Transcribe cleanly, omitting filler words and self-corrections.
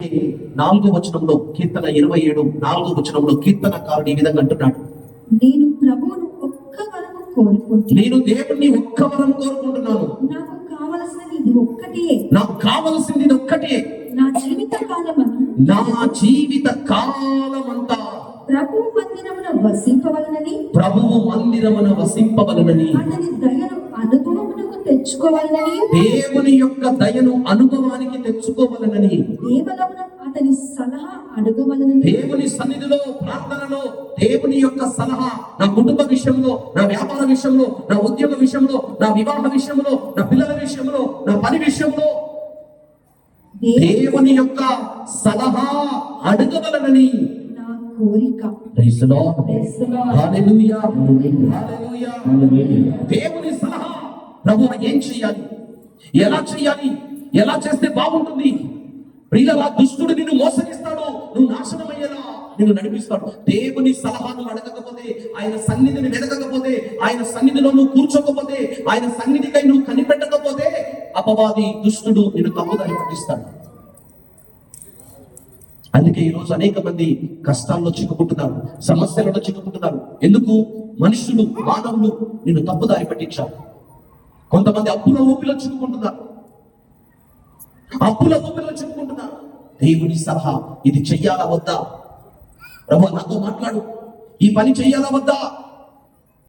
4వ వచనంలో కీర్తన 27:4వ వచనంలో కీర్తనకారుడు ఈ విధంగా అంటున్నాడు, నేను ప్రభువును ఒక్క వరము కోరుకుంటున్నాను. నేను దేవుణ్ణి ఒక్క వరం కోరుకుంటున్నాను. నాకు కావలసినది ఒక్కటే. నాకు కావలసింది ఒక్కటే. నా జీవిత కాలమంతా ప్రభువు మందిరమున వసింపవలనని అతని దయను అనుభవమునకు తెచ్చుకోవాలని, దేవుని యొక్క దయను అనుభవానికి తెచ్చుకోవాలని, కేవలమున అతని సలహా అడగవలనని, దేవుని సన్నిధిలో ప్రార్థనలో దేవుని యొక్క సలహా, నా కుటుంబ విషయంలో, నా వ్యాపార విషయంలో, నా ఉద్యోగ విషయంలో, నా వివాహ విషయంలో, నా పిల్లల విషయంలో, నా పని విషయంలో దేవుని యొక్క సలహా అడగవలనని నా కోరిక. దేవుని సలహా, ప్రభువా ఏం చేయాలి, ఎలా చేయాలి, ఎలా చేస్తే బాగుంటుంది, ప్రియులారా దుష్టుడు నిన్ను మోసగిస్తాడు, నువ్వు నాశనమయ్యేలా నిన్ను నడిపిస్తాడు. దేవుని సలహాను అడగకపోతే, ఆయన సన్నిధిని వెతకకపోతే, ఆయన సన్నిధిలో నువ్వు కూర్చోకపోతే, ఆయన సన్నిధికై నువ్వు కనిపెట్టకపోతే అపవాది దుష్టుడు నిన్ను తప్పుదారి పట్టిస్తాడు. అందుకే ఈరోజు అనేక మంది కష్టాల్లో చిక్కుకుంటున్నారు, సమస్యలలో చిక్కుకుంటున్నారు. ఎందుకు? మనుషులు, మానవులు నిన్ను తప్పుదారి పట్టించారు. కొంతమంది అప్పుల ఊపిలో చిక్కుకుంటున్నారు. దేవుని సలహా, ఇది చెయ్యాలా వద్దా? ప్రభు నాతో మాట్లాడు, ఈ పని చెయ్యాలా వద్దా?